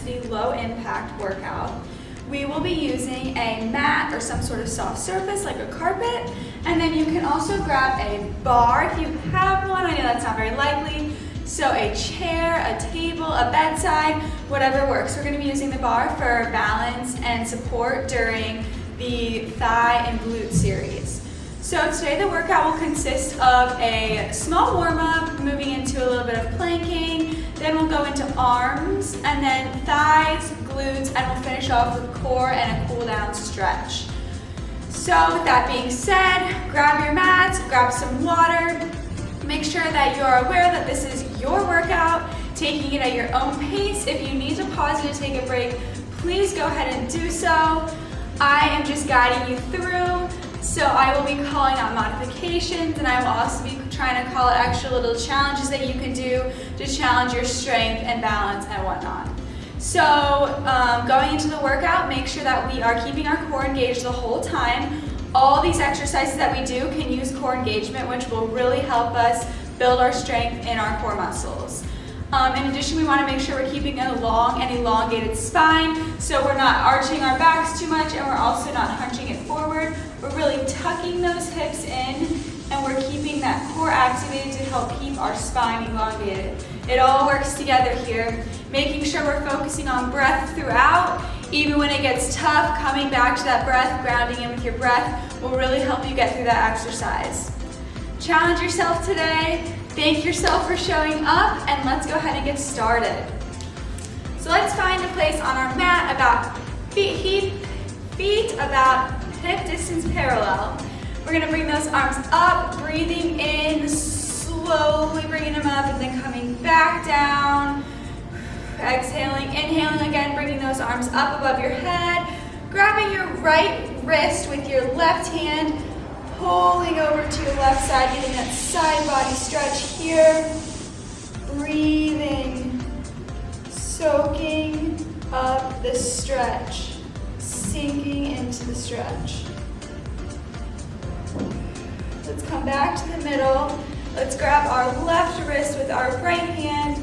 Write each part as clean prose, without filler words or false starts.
intensity, low impact workout. We will be using a mat or some sort of soft surface like a carpet, and then you can also grab a bar if you have one. I know that's not very likely. So a chair, a table, a bedside, whatever works. We're going to be using the bar for balance and support during the thigh and glute series. So today the workout will consist of a small warm-up, moving into a little bit of planking, then we'll go into arms, and then thighs, glutes, and we'll finish off with core and a cool down stretch. So with that being said, grab your mats, grab some water, make sure that you're aware that this is your workout, taking it at your own pace. If you need to pause it to take a break, please go ahead and do so. I am just guiding you through, so I will be calling out modifications, and I will also be trying to call out extra little challenges that you can do to challenge your strength and balance and whatnot. So going into the workout, make sure that we are keeping our core engaged the whole time. All these exercises that we do can use core engagement, which will really help us build our strength in our core muscles. In addition, we want to make sure we're keeping a long and elongated spine, so we're not arching our backs too much, and we're also not hunching it forward. We're really tucking those hips in, and we're keeping that core activated to help keep our spine elongated. It all works together here. Making sure we're focusing on breath throughout. Even when it gets tough, coming back to that breath, grounding in with your breath will really help you get through that exercise. Challenge yourself today. Thank yourself for showing up, and let's go ahead and get started. So let's find a place on our mat about feet about hip distance parallel. We're gonna bring those arms up, breathing in, slowly bringing them up, and then coming back down. Exhaling, inhaling again, bringing those arms up above your head, grabbing your right wrist with your left hand, pulling over to your left side, getting that side body stretch here. Breathing, soaking up the stretch, sinking into the stretch. Let's come back to the middle. Let's grab our left wrist with our right hand,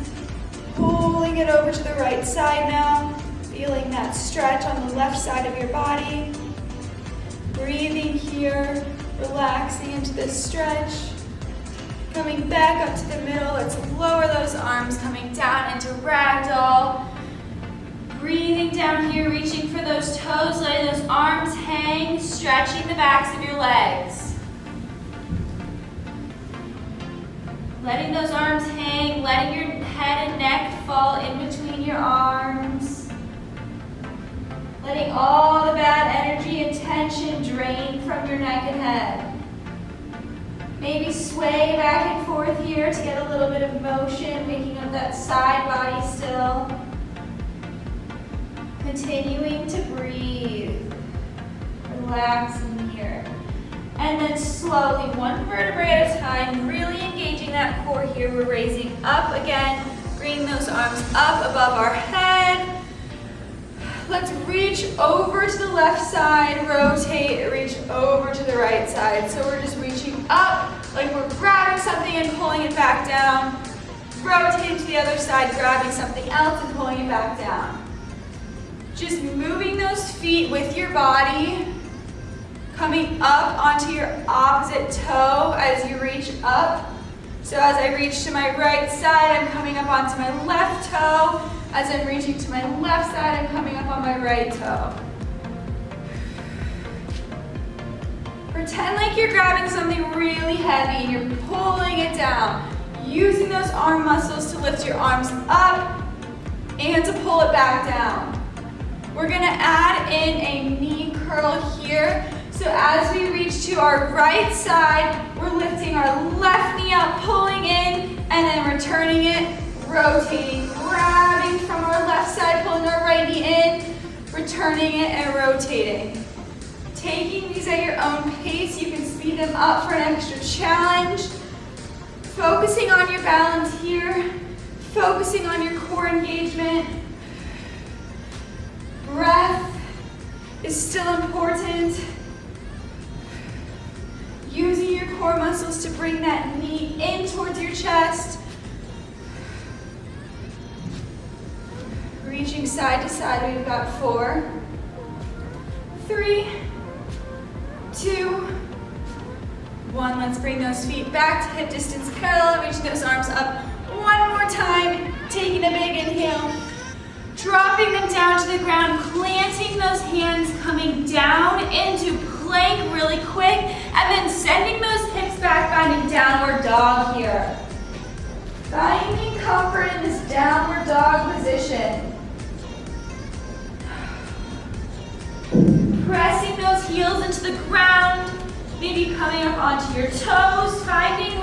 pulling it over to the right side now, feeling that stretch on the left side of your body. Breathing here, relaxing into this stretch. Coming back up to the middle, let's lower those arms, coming down into ragdoll. Breathing down here, reaching for those toes, letting those arms hang, stretching the backs of your legs. Letting those arms hang, letting your head and neck fall in between your arms. Letting all the bad energy and tension drain from your neck and head. Maybe sway back and forth here to get a little bit of motion, making up that side body still. Continuing to breathe. Relaxing here. And then slowly, one vertebrae at a time, really engaging that core here. We're raising up again, bringing those arms up above our head. Let's reach over to the left side, rotate, reach over to the right side. So we're just reaching up, like we're grabbing something and pulling it back down. Rotating to the other side, grabbing something else and pulling it back down. Just moving those feet with your body. Coming up onto your opposite toe as you reach up. So as I reach to my right side, I'm coming up onto my left toe. As I'm reaching to my left side, I'm coming up on my right toe. Pretend like you're grabbing something really heavy and you're pulling it down. Using those arm muscles to lift your arms up and to pull it back down. We're gonna add in a knee curl here. So as we reach to our right side, we're lifting our left knee up, pulling in, and then returning it, rotating, grabbing from our left side, pulling our right knee in, returning it, and rotating. Taking these at your own pace, you can speed them up for an extra challenge. Focusing on your balance here, focusing on your core engagement. Breath is still important. Using your core muscles to bring that knee in towards your chest. Reaching side to side, we've got 4, 3, 2, 1. Let's bring those feet back to hip distance parallel, reaching those arms up one more time, taking a big inhale, dropping them down to the ground, planting those hands, coming down into plank really quick, and then sending those hips back, finding downward dog here. Finding comfort in this downward dog position. Pressing those heels into the ground, maybe coming up onto your toes, finding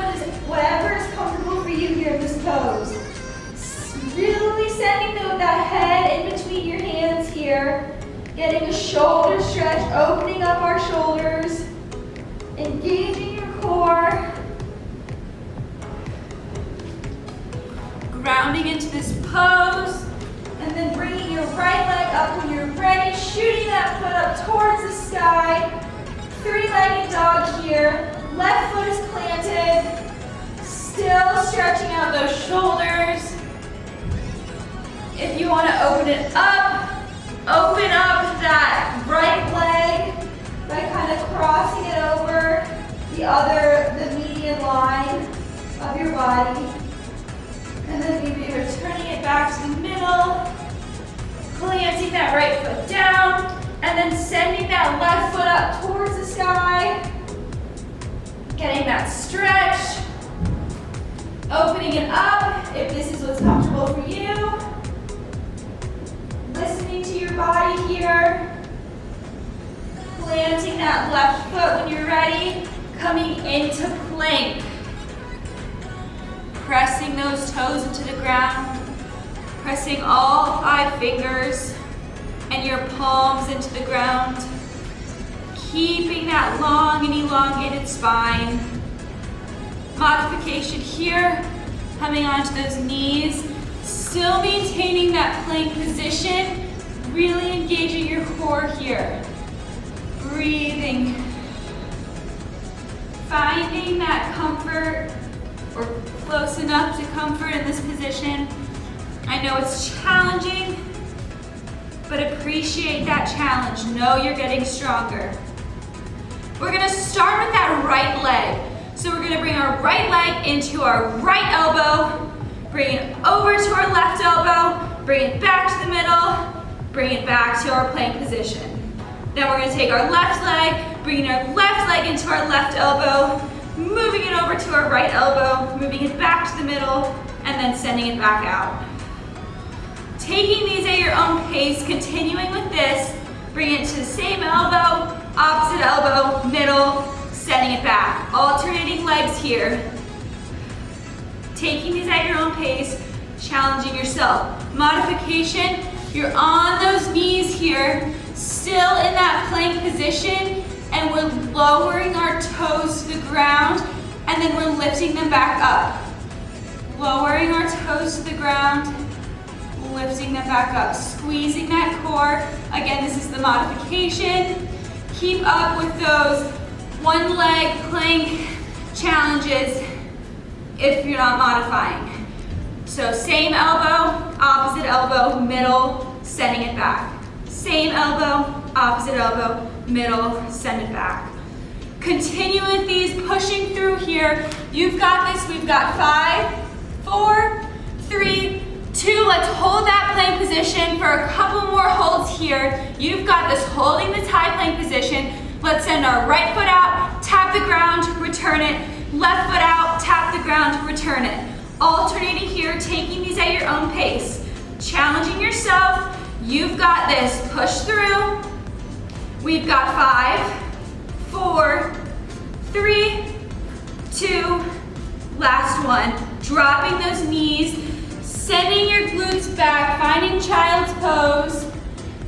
whatever is comfortable for you here in this pose. Really sending that head in between your hands here, getting a shoulder stretch, opening up our shoulders, engaging your core, grounding into this pose, and then bringing your right leg up when you're ready, shooting that foot up towards the sky. 3-legged dog here. Left foot is planted. Still stretching out those shoulders. If you want to open up that right leg by kind of crossing it over the median line of your body. And then maybe returning it back to the middle, planting that right foot down, and then sending that left foot up towards the sky, getting that stretch, opening it up if this is what's comfortable for you, listening to your body here, planting that left foot when you're ready, coming into plank. Pressing those toes into the ground, pressing all 5 fingers and your palms into the ground, keeping that long and elongated spine. Modification here, coming onto those knees, still maintaining that plank position, really engaging your core here. Breathing, finding that comfort or close enough to comfort in this position. I know it's challenging, but appreciate that challenge. Know you're getting stronger. We're gonna start with that right leg. So we're gonna bring our right leg into our right elbow, bring it over to our left elbow, bring it back to the middle, bring it back to our plank position. Then we're gonna take our left leg, bringing our left leg into our left elbow, moving it over to our right elbow, moving it back to the middle, and then sending it back out. Taking these at your own pace, continuing with this, bring it to the same elbow, opposite elbow, middle, sending it back. Alternating legs here. Taking these at your own pace, challenging yourself. Modification, you're on those knees here, still in that plank position, and we're lowering our toes to the ground, and then we're lifting them back up. Lowering our toes to the ground, lifting them back up, squeezing that core. Again, this is the modification. Keep up with those one leg plank challenges if you're not modifying. So same elbow, opposite elbow, middle, sending it back. Same elbow, opposite elbow, middle, send it back. Continue with these, pushing through here. You've got this, we've got 5, 4, 3, 2. Let's hold that plank position for a couple more holds here. You've got this, holding this high plank position. Let's send our right foot out, tap the ground, return it. Left foot out, tap the ground, return it. Alternating here, taking these at your own pace. Challenging yourself. You've got this, push through. We've got 5, 4, 3, 2, last one. Dropping those knees, sending your glutes back, finding child's pose,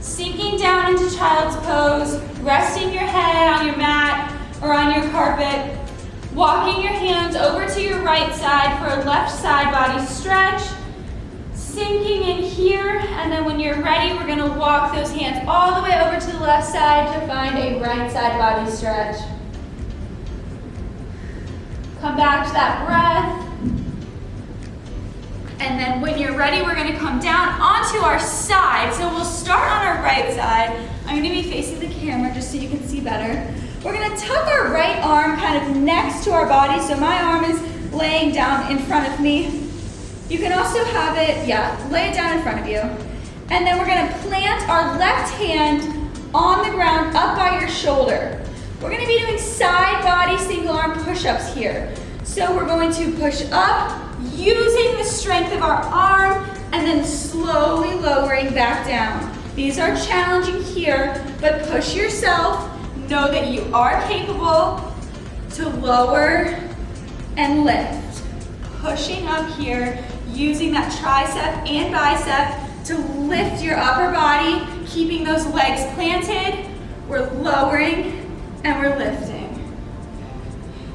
sinking down into child's pose, resting your head on your mat or on your carpet, walking your hands over to your right side for a left side body stretch, sinking in here, and then when you're ready, we're gonna walk those hands all the way over to the left side to find a right side body stretch. Come back to that breath. And then when you're ready, we're gonna come down onto our side. So we'll start on our right side. I'm gonna be facing the camera just so you can see better. We're gonna tuck our right arm kind of next to our body. So my arm is laying down in front of me. You can also have it, lay it down in front of you. And then we're gonna plant our left hand on the ground up by your shoulder. We're gonna be doing side body single arm push-ups here. So we're going to push up using the strength of our arm and then slowly lowering back down. These are challenging here, but push yourself. Know that you are capable to lower and lift. Pushing up here, using that tricep and bicep to lift your upper body, keeping those legs planted. We're lowering and we're lifting.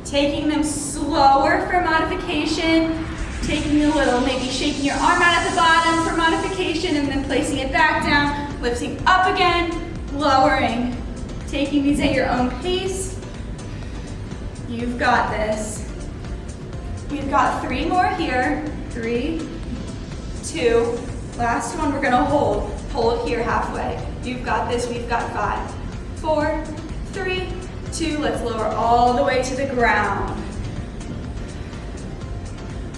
Taking them slower for modification, taking a little, maybe shaking your arm out at the bottom for modification and then placing it back down, lifting up again, lowering. Taking these at your own pace. You've got this. We've got 3 more here. 3, 2, last one we're gonna hold. Hold here halfway. You've got this, we've got 5, 4, 3, 2, let's lower all the way to the ground.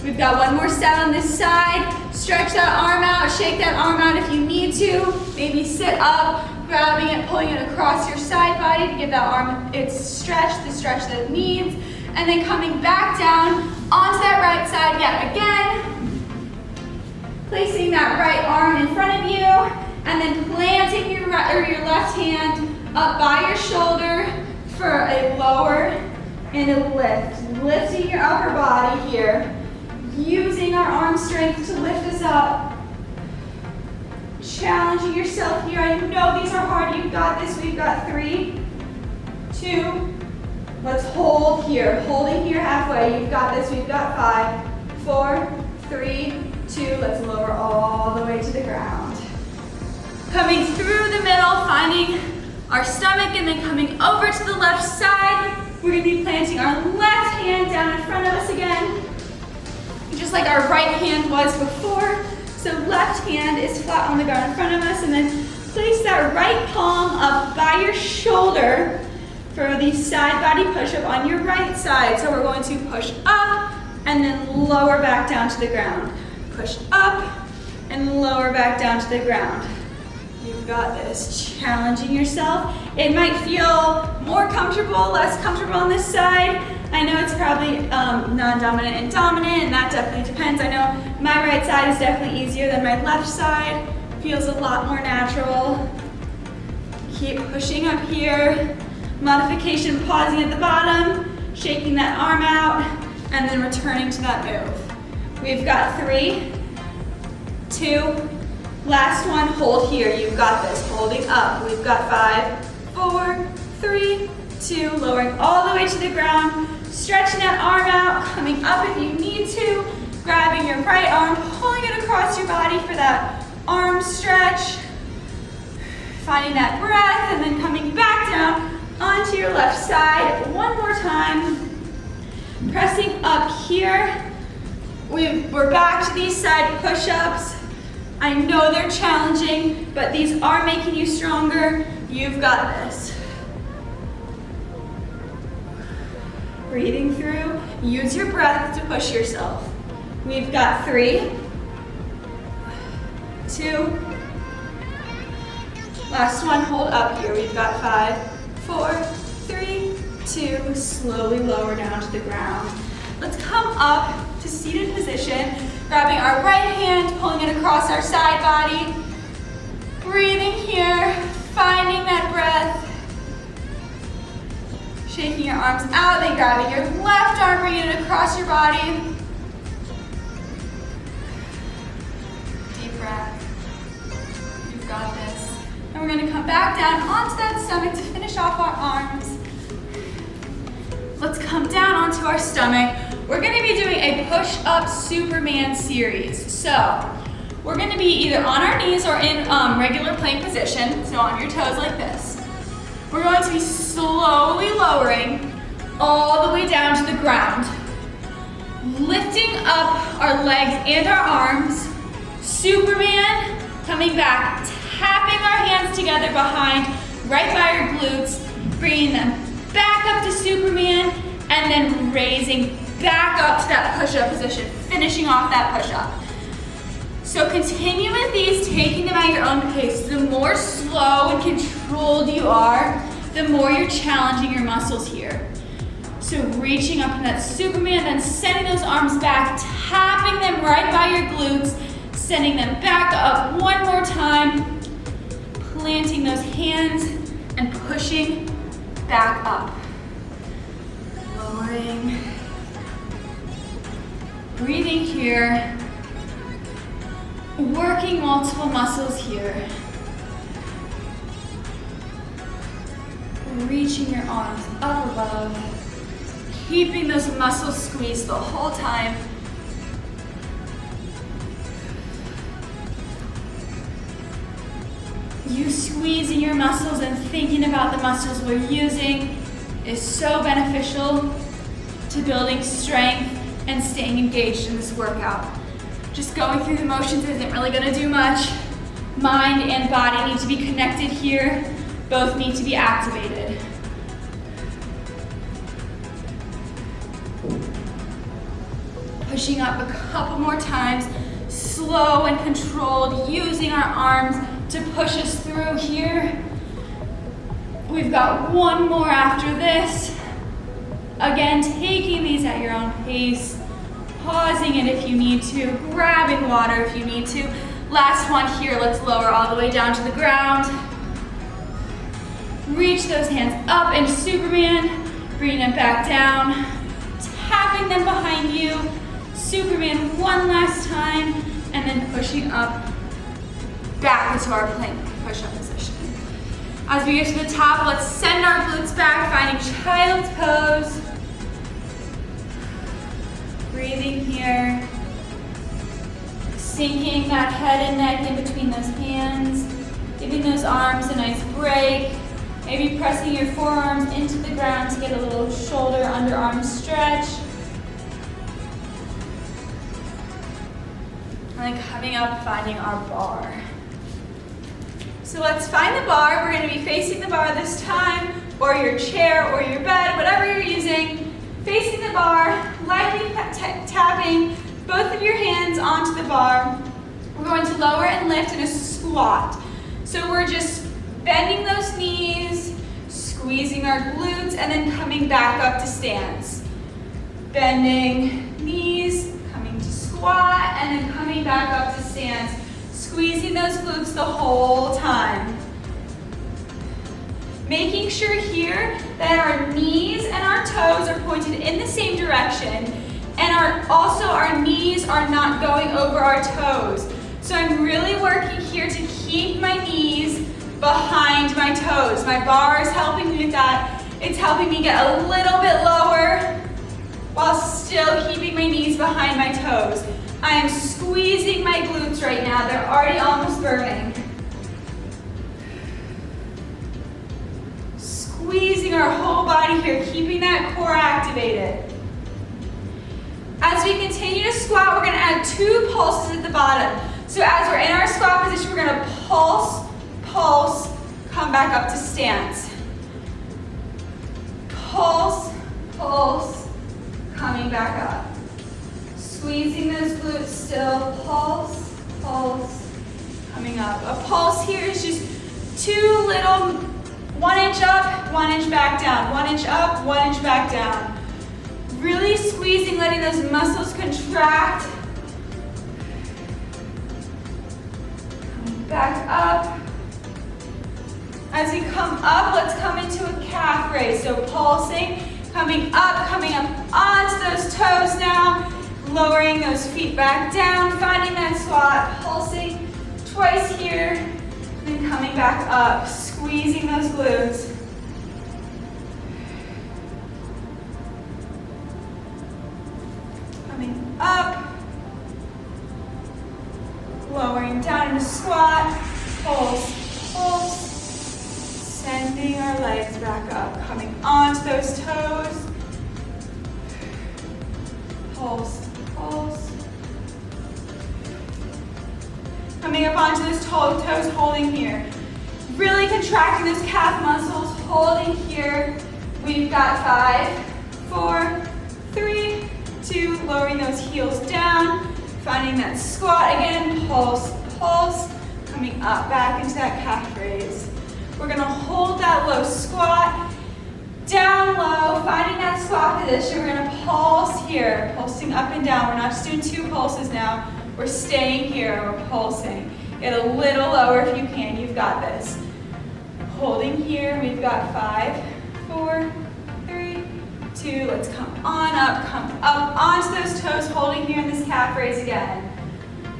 We've got 1 more set on this side. Stretch that arm out, shake that arm out if you need to. Maybe sit up, grabbing it, pulling it across your side body to give that arm its stretch, the stretch that it needs. And then coming back down onto that right side yet again. Placing that right arm in front of you and then planting your left hand up by your shoulder for a lower and a lift. Lifting your upper body here. Using our arm strength to lift us up. Challenging yourself here. I know these are hard. You've got this. We've got 3, 2. Let's hold here. Holding here halfway. You've got this. We've got 5, 4, 3, 2. Let's lower all the way to the ground. Coming through the middle, finding our stomach, and then coming over to the left side. We're going to be planting our left hand down in front of us again, just like our right hand was before. So left hand is flat on the ground in front of us, and then place that right palm up by your shoulder for the side body push-up on your right side. So we're going to push up and then lower back down to the ground. Push up and lower back down to the ground. You've got this. Challenging yourself. It might feel more comfortable, less comfortable on this side. I know it's probably non-dominant and dominant, and that definitely depends. I know my right side is definitely easier than my left side. Feels a lot more natural. Keep pushing up here. Modification, pausing at the bottom, shaking that arm out, and then returning to that move. We've got 3, 2, last one, hold here. You've got this, holding up. We've got 5, 4, 3, 2, lowering all the way to the ground, stretching that arm out, coming up if you need to, grabbing your right arm, pulling it across your body for that arm stretch, finding that breath, and then coming back down onto your left side. 1 more time, pressing up here. We're back to these side push-ups. I know they're challenging, but these are making you stronger. You've got this. Breathing through, use your breath to push yourself. We've got 3, 2, last one, hold up here. We've got 5, 4, 3, 2, slowly lower down to the ground. Let's come up to seated position, grabbing our right hand, pulling it across our side body, breathing here, finding that breath, shaking your arms out, then grabbing your left arm, bringing it across your body. Deep breath. You've got this. And we're going to come back down onto that stomach to finish off our arms. Let's come down onto our stomach. We're going to be doing a push-up Superman series. So we're going to be either on our knees or in regular plank position, so on your toes like this. We're going to be slowly lowering all the way down to the ground. lifting up our legs and our arms. Superman, coming back, tapping our hands together behind, right by our glutes, bringing them back up to Superman, and then raising back up to that push-up position, finishing off that push-up. So continue with these, taking them at your own pace. The more slow and controlled you are, the more you're challenging your muscles here. So reaching up in that Superman, then sending those arms back, tapping them right by your glutes, sending them back up one more time, planting those hands and pushing back up. Lowering. Breathing here. Working multiple muscles here. Reaching your arms up above. Keeping those muscles squeezed the whole time. You squeezing your muscles and thinking about the muscles we're using is so beneficial to building strength and staying engaged in this workout. Just going through the motions isn't really gonna do much. Mind and body need to be connected here. Both need to be activated. Pushing up a couple more times, slow and controlled, using our arms to push us through here. We've got one more after this. Again, taking these at your own pace, pausing it if you need to, grabbing water if you need to. Last one here, let's lower all the way down to the ground. Reach those hands up into Superman, bring them back down, tapping them behind you. Superman one last time, and then pushing up back into our plank push-up position. As we get to the top, let's send our glutes back, finding child's pose. Breathing here. Sinking that head and neck in between those hands. Giving those arms a nice break. Maybe pressing your forearms into the ground to get a little shoulder, underarm stretch. And then coming up, finding our bar. So let's find the bar. We're going to be facing the bar this time, or your chair, or your bed, whatever you're using. Facing the bar, lightly tapping both of your hands onto the bar. We're going to lower and lift in a squat. So we're just bending those knees, squeezing our glutes, and then coming back up to stance. Bending knees, coming to squat, and then coming back up to stance. Squeezing those glutes the whole time. Making sure here that our knees and our toes are pointed in the same direction, and also our knees are not going over our toes. So I'm really working here to keep my knees behind my toes. My bar is helping me with that. It's helping me get a little bit lower while still keeping my knees behind my toes. I am squeezing my glutes right now. They're already almost burning. Squeezing our whole body here, keeping that core activated. As we continue to squat, we're going to add 2 pulses at the bottom. So as we're in our squat position, we're going to pulse, pulse, come back up to stance. Pulse, pulse, coming back up. Squeezing those glutes still, pulse, pulse, coming up. A pulse here is just 2 little, 1 inch up, 1 inch back down, 1 inch up, 1 inch back down. Really squeezing, letting those muscles contract. Coming back up. As we come up, let's come into a calf raise. So pulsing, coming up onto those toes now. Lowering those feet back down, finding that squat, pulsing twice here, and then coming back up, squeezing those glutes. Coming up, lowering down into squat, pulse, pulse, sending our legs back up, coming onto those toes. pulse, pulse. Coming up onto those toes, holding here. Really contracting those calf muscles, holding here. We've got 5, 4, 3, 2, lowering those heels down, finding that squat again, pulse, pulse, coming up back into that calf raise. We're gonna hold that low squat, down low, finding that squat position. We're gonna pulse here, pulsing up and down. We're not just doing 2 pulses now, we're staying here, we're pulsing. Get a little lower if you can, you've got this. Holding here, we've got 5, 4, 3, 2, let's come up onto those toes, holding here in this calf raise again.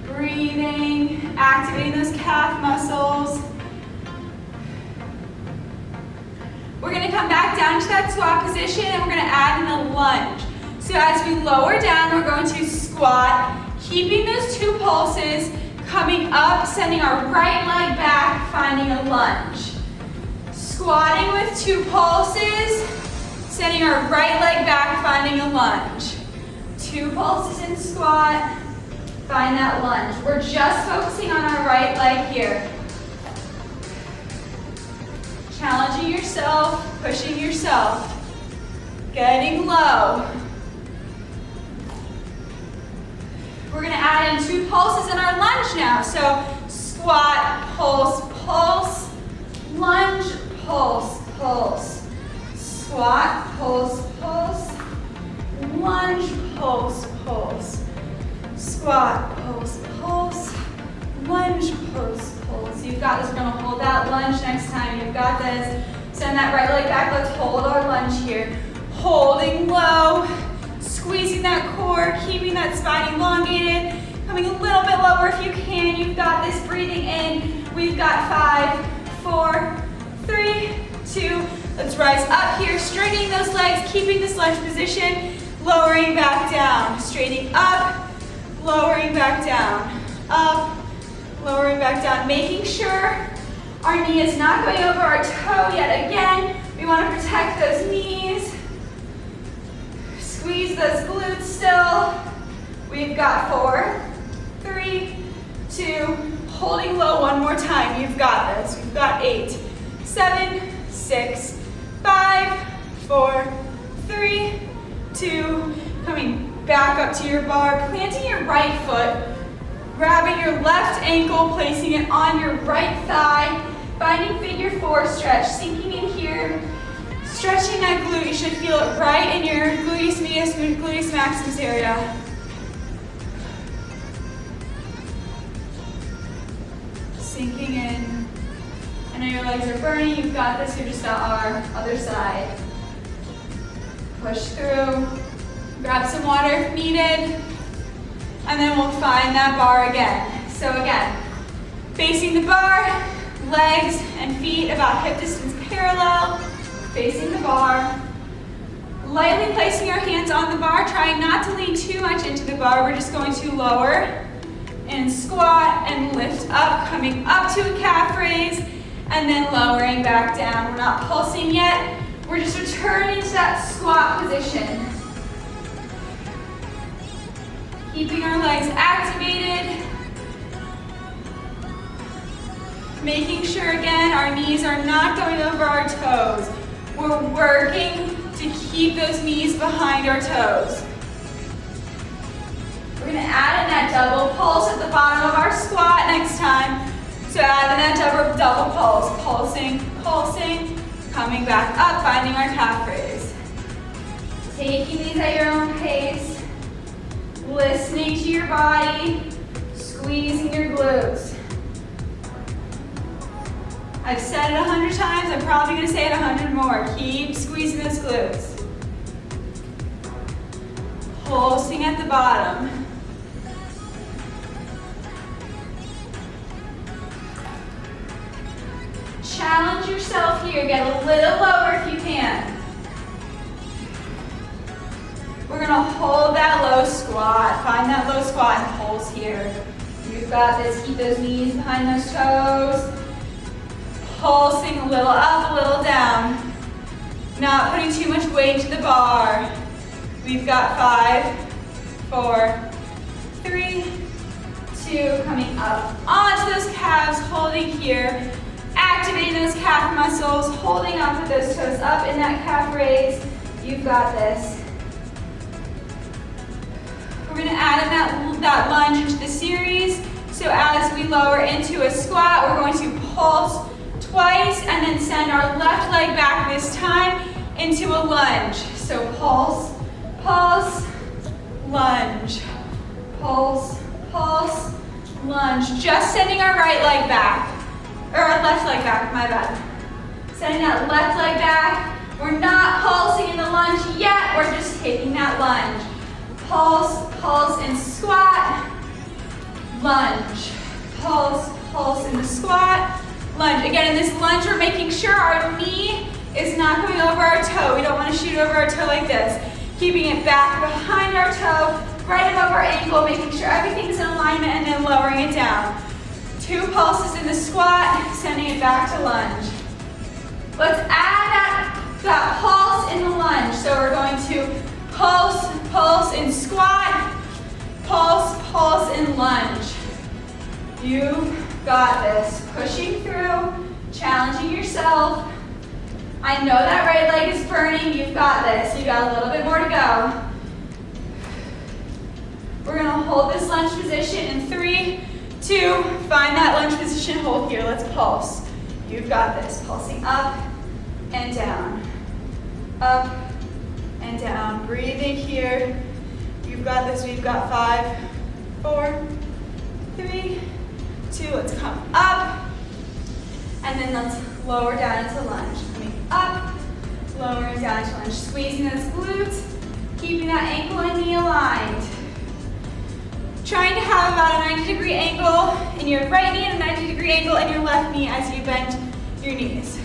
Breathing, activating those calf muscles. We're gonna come back down to that squat position and we're gonna add in a lunge. So as we lower down, we're going to squat, keeping those 2 pulses, coming up, sending our right leg back, finding a lunge. Squatting with 2 pulses, sending our right leg back, finding a lunge. 2 pulses in squat, find that lunge. We're just focusing on our right leg here. Challenging yourself, pushing yourself, getting low. We're gonna add in 2 pulses in our lunge now. So squat, pulse, pulse, lunge, pulse, pulse. Squat, pulse, pulse, lunge, pulse, pulse. Squat, pulse, pulse, lunge, pulse, pulse. You've got this. We're gonna hold that lunge next time. You've got this. Send that right leg back. Let's hold our lunge here. Holding low, squeezing that core, keeping that spine elongated. Coming a little bit lower if you can. You've got this. Breathing in. We've got 5, 4, 3, 2. Let's rise up here, straightening those legs, keeping this lunge position, lowering back down, straightening up, lowering back down, up, lowering back down, making sure our knee is not going over our toe yet again. We want to protect those knees. Squeeze those glutes still. We've got 4, 3, 2, holding low one more time. You've got this. We've got 8, 7, 6, 5, 4, 3, 2, coming back up to your bar, planting your right foot, grabbing your left ankle, placing it on your right thigh, finding figure 4 stretch, sinking in here, stretching that glute. You should feel it right in your gluteus medius, gluteus maximus area. Sinking in. I know your legs are burning, you've got this, you're just on our other side. Push through, grab some water if needed, and then we'll find that bar again. So again, facing the bar, legs and feet about hip distance parallel, facing the bar, lightly placing our hands on the bar, trying not to lean too much into the bar. We're just going to lower and squat and lift up, coming up to a calf raise, and then lowering back down. We're not pulsing yet. We're just returning to that squat position. Keeping our legs activated. Making sure, again, our knees are not going over our toes. We're working to keep those knees behind our toes. We're gonna add in that double pulse at the bottom of our squat next time. So add in that double pulse, pulsing, pulsing, coming back up, finding our calf raise. Taking these at your own pace, listening to your body, squeezing your glutes. I've said it 100 times, I'm probably gonna say it 100 more. Keep squeezing those glutes. Pulsing at the bottom. Challenge yourself here, get a little lower if you can. We're gonna hold that low squat, find that low squat and pulse here. You've got this, keep those knees behind those toes. Pulsing a little up, a little down. Not putting too much weight to the bar. We've got 5, 4, 3, 2, coming up onto those calves, holding here, activating those calf muscles, holding up with those toes up in that calf raise. You've got this. We're gonna add in that lunge into the series. So as we lower into a squat, we're going to pulse twice and then send our left leg back this time into a lunge. So pulse, pulse, lunge, pulse, pulse, lunge. Just sending our right leg back, or our left leg back, my bad. Sending that left leg back. We're not pulsing in the lunge yet, we're just taking that lunge. Pulse, pulse, and squat, lunge. Pulse, pulse in the squat, lunge. Again, in this lunge, we're making sure our knee is not going over our toe. We don't want to shoot over our toe like this. Keeping it back behind our toe, right above our ankle, making sure everything's in alignment, and then lowering it down. 2 pulses in the squat, sending it back to lunge. Let's add that pulse in the lunge. So we're going to pulse, pulse in squat, pulse, pulse in lunge. You've got this. Pushing through, challenging yourself. I know that right leg is burning. You've got this. You've got a little bit more to go. We're gonna hold this lunge position in 3, 2, find that lunge position, hold here. Let's pulse. You've got this. Pulsing up and down. Up and down. Breathing here. You've got this. We've got 5, 4, 3, 2. Let's come up. And then let's lower down into lunge. Coming up, lowering down into lunge. Squeezing those glutes. Keeping that ankle and knee aligned. Trying to have about a 90-degree angle in your right knee and a 90-degree angle in your left knee as you bend your knees.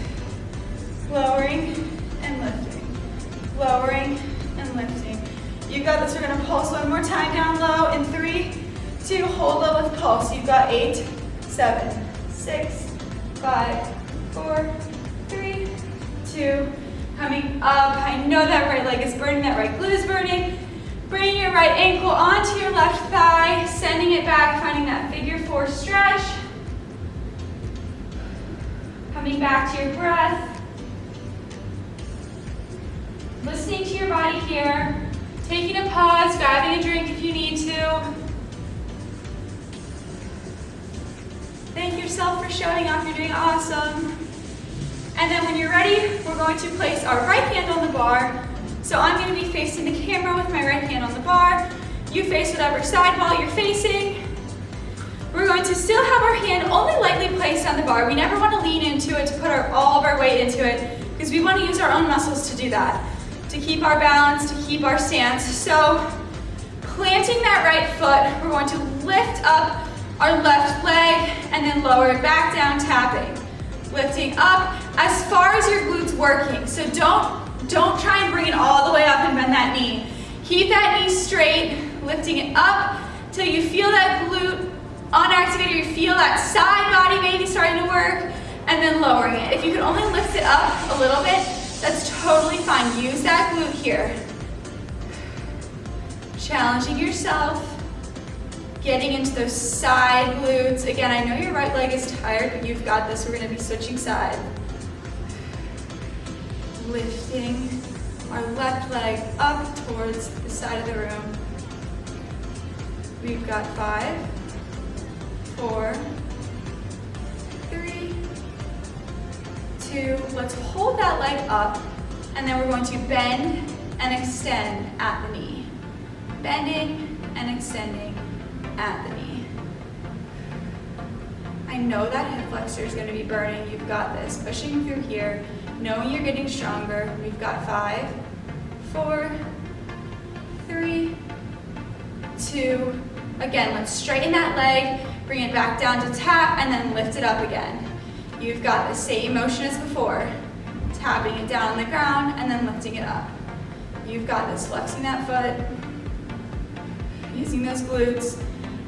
Lowering and lifting. Lowering and lifting. You've got this. We're going to pulse one more time down low in 3, 2. Hold low with pulse. You've got 8, 7, 6, 5, 4, 3, 2. Coming up. I know that right leg is burning. That right glute is burning. Bringing your right ankle onto your left thigh, sending it back, finding that figure 4 stretch. Coming back to your breath. Listening to your body here. Taking a pause, grabbing a drink if you need to. Thank yourself for showing up, you're doing awesome. And then when you're ready, we're going to place our right hand on the bar. So I'm going to be facing the camera with my right hand on the bar. You face whatever side wall you're facing. We're going to still have our hand only lightly placed on the bar. We never want to lean into it to put all of our weight into it because we want to use our own muscles to do that, to keep our balance, to keep our stance. So planting that right foot, we're going to lift up our left leg and then lower it back down, tapping. Lifting up as far as your glutes working. So don't try and bring it all the way up and bend that knee. Keep that knee straight, lifting it up till you feel that glute unactivated, you feel that side body maybe starting to work, and then lowering it. If you can only lift it up a little bit, that's totally fine. Use that glute here. Challenging yourself, getting into those side glutes. Again, I know your right leg is tired, but you've got this. We're gonna be switching side. Lifting our left leg up towards the side of the room. We've got 5, 4, 3, 2. Let's hold that leg up, and then we're going to bend and extend at the knee. Bending and extending at the knee. I know that hip flexor is going to be burning. You've got this. Pushing through here. Knowing you're getting stronger. We've got 5, 4, 3, 2. Again, let's straighten that leg, bring it back down to tap, and then lift it up again. You've got the same motion as before. Tapping it down on the ground, and then lifting it up. You've got this, flexing that foot, using those glutes.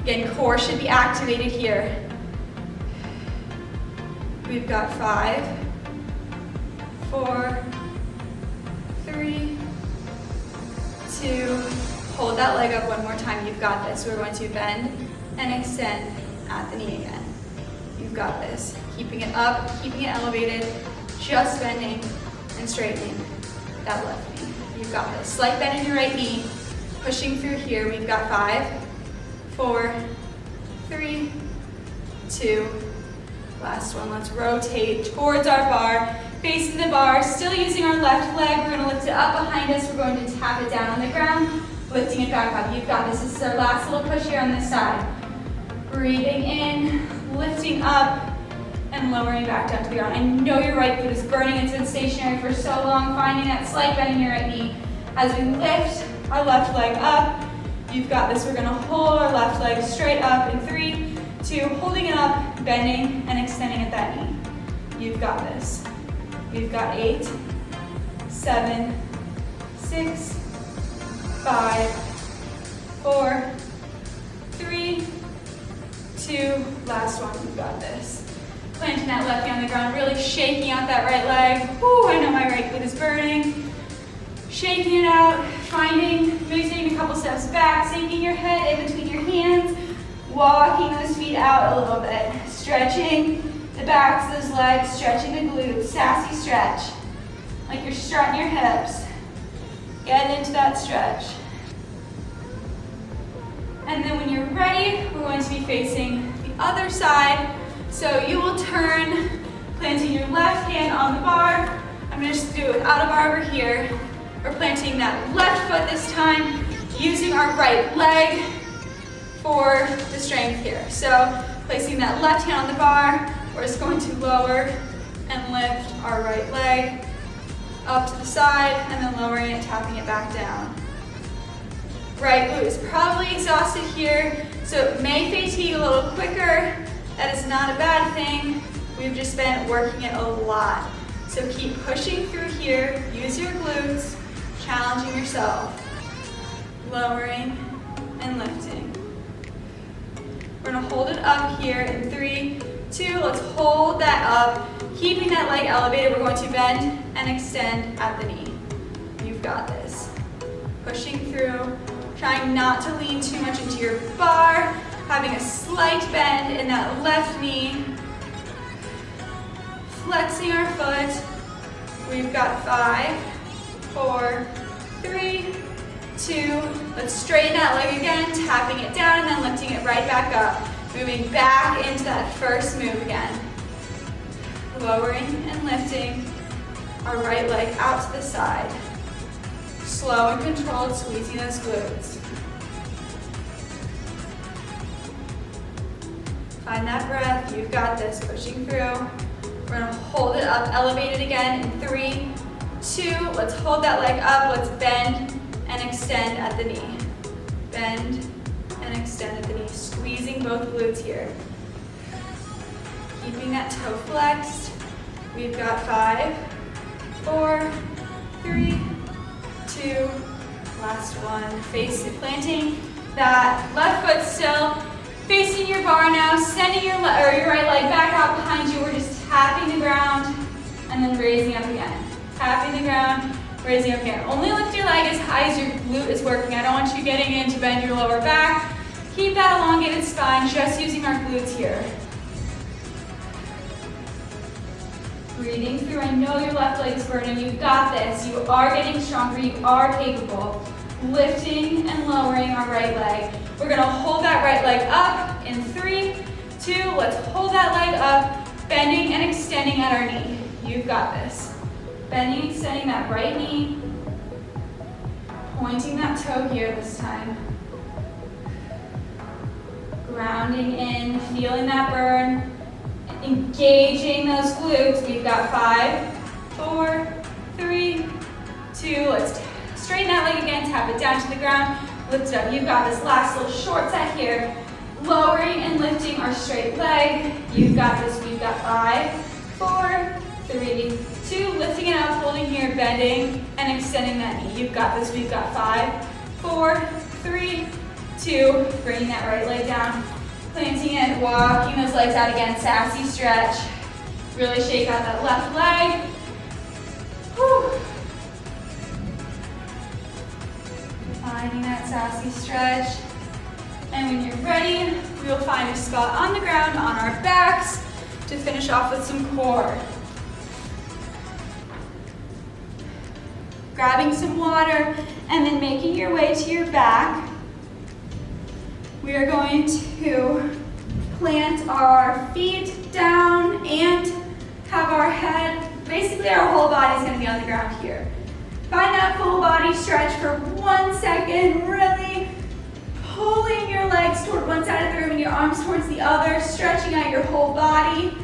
Again, core should be activated here. We've got 5, 4, 3, 2, Hold that leg up one more time. You've got this. We're going to bend and extend at the knee again. You've got this. Keeping it up, keeping it elevated, just bending and straightening that left knee. You've got this. Slight bend in your right knee, pushing through here. We've got 5, 4, 3, 2, last one. Let's rotate towards our bar, facing the bar, still using our left leg. We're going to lift it up behind us. We're going to tap it down on the ground, lifting it back up. You've got this. This is our last little push here on this side. Breathing in, lifting up, and lowering back down to the ground. I know your right glute is burning. It's been stationary for so long. Finding that slight bend in your right knee. As we lift our left leg up, you've got this. We're going to hold our left leg straight up in 3, 2, holding it up, bending and extending at that knee. You've got this. We've got 8, 7, 6, 5, 4, 3, 2, last one. You've got this. Planting that left knee on the ground, really shaking out that right leg. Woo, I know my right glute is burning. Shaking it out, finding, maybe taking a couple steps back, sinking your head in between your hands, walking those feet out a little bit, stretching the backs of those legs, stretching the glutes, sassy stretch, like you're strutting your hips. Get into that stretch. And then when you're ready, we're going to be facing the other side. So you will turn, planting your left hand on the bar. I'm going to just do it without a bar over here. We're planting that left foot this time, using our right leg for the strength here. So placing that left hand on the bar, we're just going to lower and lift our right leg up to the side, and then lowering it, tapping it back down. Right glute is probably exhausted here, so it may fatigue a little quicker. That is not a bad thing. We've just been working it a lot. So keep pushing through here. Use your glutes, challenging yourself. Lowering and lifting. We're gonna hold it up here in 3, 2. Let's hold that up. Keeping that leg elevated, we're going to bend and extend at the knee. You've got this. Pushing through, trying not to lean too much into your bar. Having a slight bend in that left knee. Flexing our foot. We've got 5, 4, 3, 2. Let's straighten that leg again, tapping it down and then lifting it right back up. Moving back into that first move again. Lowering and lifting our right leg out to the side. Slow and controlled, squeezing those glutes. Find that breath, you've got this, pushing through. We're gonna hold it up, elevate it again in 3, 2. Let's hold that leg up, let's bend and extend at the knee. Bend and extend at the knee, squeezing both glutes here. Keeping that toe flexed. We've got 5, 4, 3, 2, last one. Face it, planting that left foot still. Facing your bar now, sending your right leg back out behind you. We're just tapping the ground and then raising up again. Tapping the ground, raising up again. Only lift your leg as high as your glute is working. I don't want you getting in to bend your lower back. Keep that elongated spine, just using our glutes here. Breathing through. I know your left leg is burning. You've got this. You are getting stronger. You are capable. Lifting and lowering our right leg. We're gonna hold that right leg up in 3, 2. Let's hold that leg up, bending and extending at our knee. You've got this. Bending, extending that right knee. Pointing that toe here this time. Grounding in, feeling that burn. Engaging those glutes. We've got 5, 4, 3, 2. Let's straighten that leg again, tap it down to the ground, lift it up. You've got this last little short set here. Lowering and lifting our straight leg. You've got this. We've got 5, 4, 3, 2. Lifting it up, holding here, bending and extending that knee. You've got this. We've got 5, 4, 3, 2. Bringing that right leg down. Planting it, walking those legs out again. Sassy stretch. Really shake out that left leg. Whew. Finding that sassy stretch. And when you're ready, we will find a spot on the ground on our backs to finish off with some core. Grabbing some water and then making your way to your back. We are going to plant our feet down and have our head, basically our whole body is going to be on the ground here. Find that full body stretch for 1 second, really pulling your legs toward one side of the room and your arms towards the other, stretching out your whole body.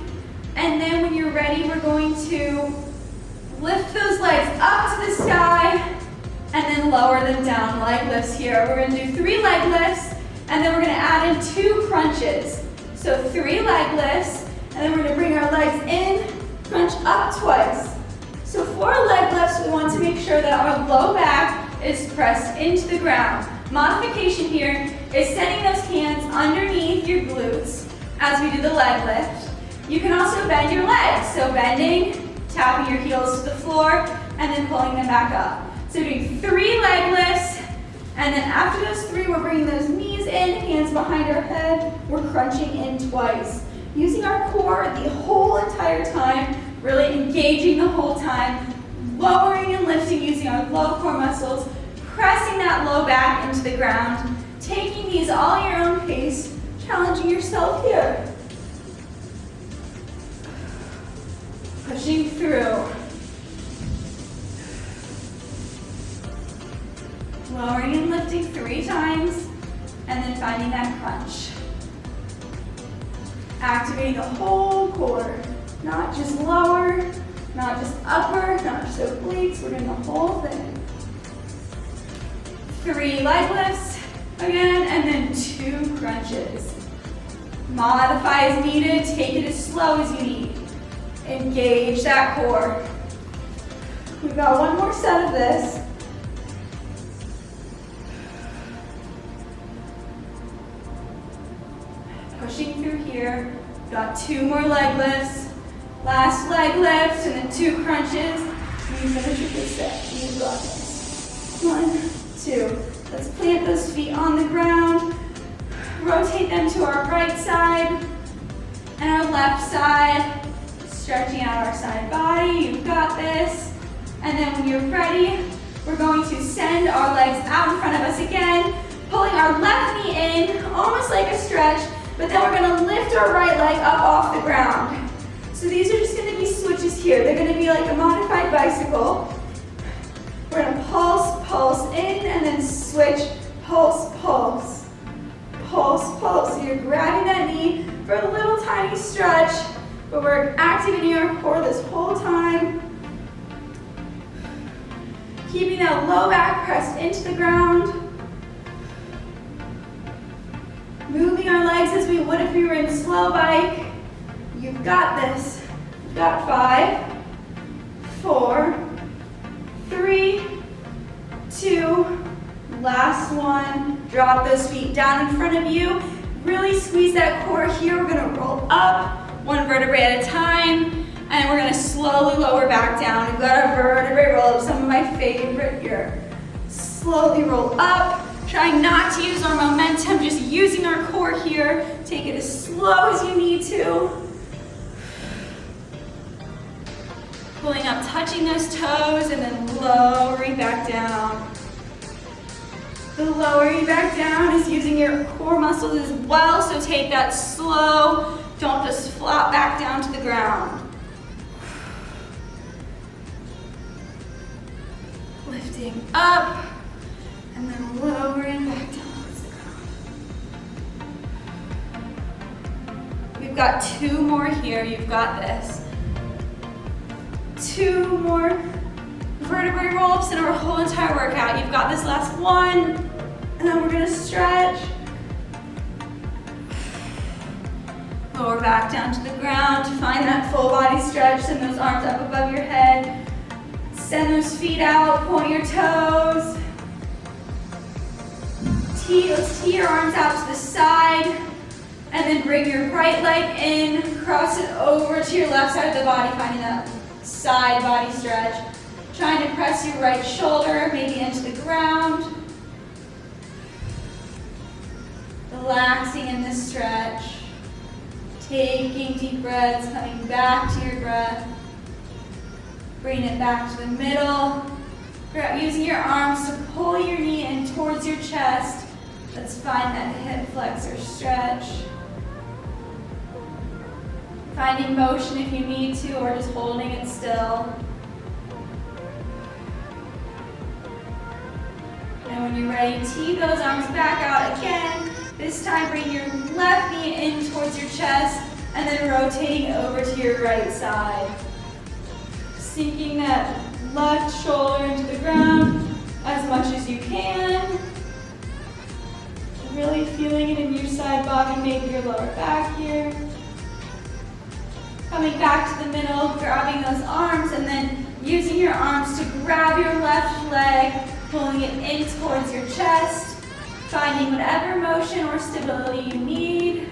And then when you're ready, we're going to lift those legs up to the sky and then lower them down, leg lifts here. We're going to do 3 leg lifts and then we're going to add in 2 crunches. So 3 leg lifts and then we're going to bring our legs in, crunch up twice. So for leg lifts, we want to make sure that our low back is pressed into the ground. Modification here is setting those hands underneath your glutes as we do the leg lift. You can also bend your legs, so bending, tapping your heels to the floor, and then pulling them back up. So doing 3 leg lifts, and then after those 3, we're bringing those knees in, hands behind our head, we're crunching in twice. Using our core the whole entire time, really engaging the whole time, lowering and lifting using our low core muscles, pressing that low back into the ground, taking these all at your own pace, challenging yourself here. Pushing through. Lowering and lifting 3 times, and then finding that crunch. Activating the whole core, not just lower, not just upper, not just obliques, we're doing the whole thing. 3 leg lifts, again, and then 2 crunches. Modify as needed, take it as slow as you need. Engage that core. We've got 1 more set of this. Pushing through here. Got 2 more leg lifts. Last leg lift and then 2 crunches. And you finish with this set. You got this. 1, 2. Let's plant those feet on the ground. Rotate them to our right side and our left side. Stretching out our side body. You've got this. And then when you're ready, we're going to send our legs out in front of us again, pulling our left knee in, almost like a stretch, but then we're going to lift our right leg up off the ground. So these are just going to be switches here. They're going to be like a modified bicycle. We're going to pulse, pulse in, and then switch, pulse, pulse. Pulse, pulse. So you're grabbing that knee for a little tiny stretch, but we're activating our core this whole time. Keeping that low back pressed into the ground. Moving our legs as we would if we were in slow bike. You've got this. You've got 5, 4, 3, 2, last one. Drop those feet down in front of you. Really squeeze that core here. We're gonna roll up 1 vertebrae at a time, and we're gonna slowly lower back down. We've got our vertebrae roll up, some of my favorite here. Slowly roll up, trying not to use our momentum, just using our core here. Take it as slow as you need to. Pulling up, touching those toes, and then lowering back down. The lowering back down is using your core muscles as well, so take that slow. Don't just flop back down to the ground. Lifting up, and then lowering back down towards the ground. We've got 2 more here. You've got this. 2 more vertebrae roll-ups in our whole entire workout. You've got this last one, and then we're gonna stretch. Lower back down to the ground to find that full body stretch. Send those arms up above your head. Send those feet out, point your toes. Let's tee your arms out to the side, and then bring your right leg in, cross it over to your left side of the body, finding that side body stretch. Trying to press your right shoulder maybe into the ground. Relaxing in this stretch. Taking deep breaths, coming back to your breath. Bring it back to the middle. Using your arms to pull your knee in towards your chest. Let's find that hip flexor stretch. Finding motion if you need to, or just holding it still. And when you're ready, tee those arms back out again. This time, bring your left knee in towards your chest, and then rotating over to your right side. Sinking that left shoulder into the ground as much as you can. Really feeling it in your side body, maybe your lower back here. Coming back to the middle, grabbing those arms, and then using your arms to grab your left leg, pulling it in towards your chest, finding whatever motion or stability you need.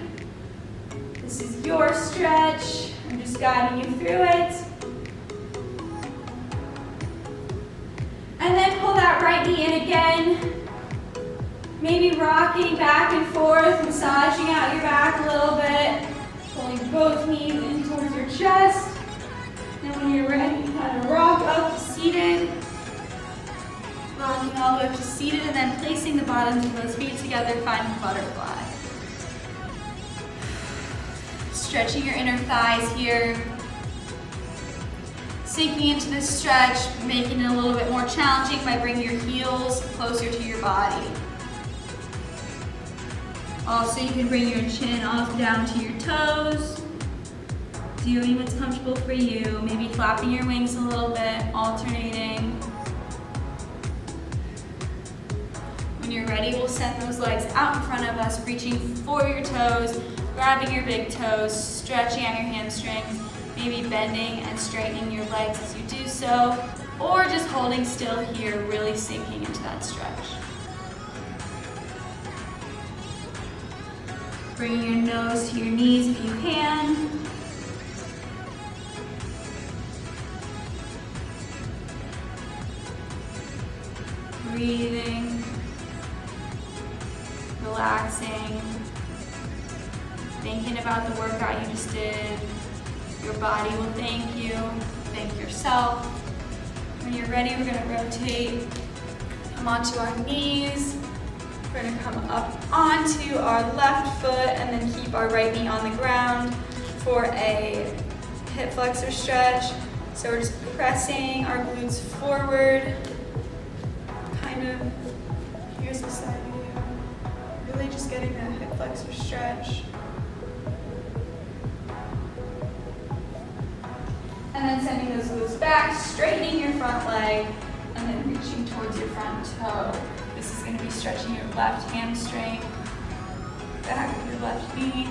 This is your stretch. I'm just guiding you through it. And then pull that right knee in again. Maybe rocking back and forth, massaging out your back a little bit. Pulling both knees in towards your chest. And when you're ready, kind of rock up to seated. Rocking all the way up to seated, and then placing the bottoms of those feet together, finding butterfly. Stretching your inner thighs here. Sinking into this stretch, making it a little bit more challenging by bringing your heels closer to your body. Also, you can bring your chin off down to your toes. Doing what's comfortable for you. Maybe flapping your wings a little bit, alternating. When you're ready, we'll send those legs out in front of us, reaching for your toes, grabbing your big toes, stretching out your hamstrings, maybe bending and straightening your legs as you do so, or just holding still here, really sinking into that stretch. Bringing your nose to your knees if you can. Breathing, relaxing, thinking about the workout you just did. Your body will thank you, thank yourself. When you're ready, we're going to rotate, come onto our knees. We're going to come up onto our left foot and then keep our right knee on the ground for a hip flexor stretch. So we're just pressing our glutes forward. Here's the side view. Really just getting that hip flexor stretch. And then sending those glutes back, straightening your front leg, and then reaching towards your front toe. This is going to be stretching your left hamstring, back of your left knee.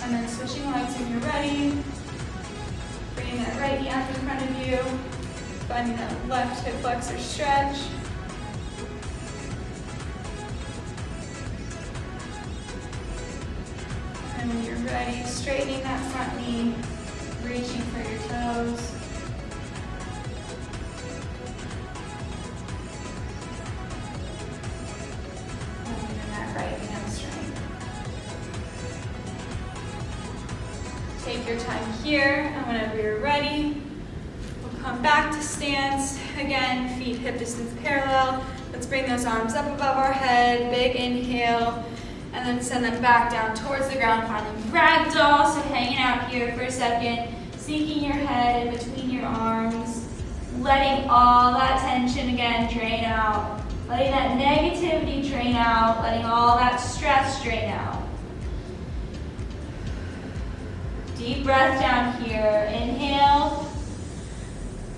And then switching legs when you're ready. Bringing that right knee up in front of you, finding that left hip flexor stretch. And when you're ready, straightening that front knee, reaching for your toes. And that right hamstring. Take your time here, and whenever you're ready, we'll come back to stance. Again, feet hip distance parallel. Let's bring those arms up above our head, big inhale, and then send them back down towards the ground, finding ragdoll, so hanging out here for a second, sinking your head in between your arms, letting all that tension again drain out, letting that negativity drain out, letting all that stress drain out. Deep breath down here. Inhale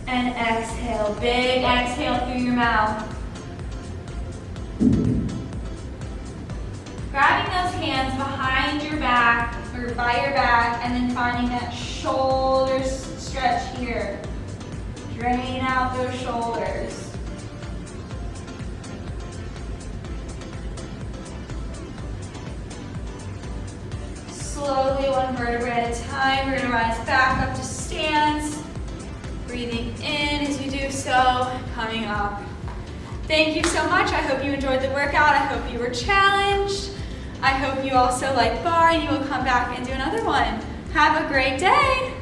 and exhale. Big exhale through your mouth. Grabbing those hands behind your back or by your back, and then finding that shoulder stretch here. Drain out those shoulders. Slowly, one vertebrae at a time, we're going to rise back up to stance. Breathing in as you do so, coming up. Thank you so much. I hope you enjoyed the workout. I hope you were challenged. I hope you also like barre. You will come back and do another one. Have a great day.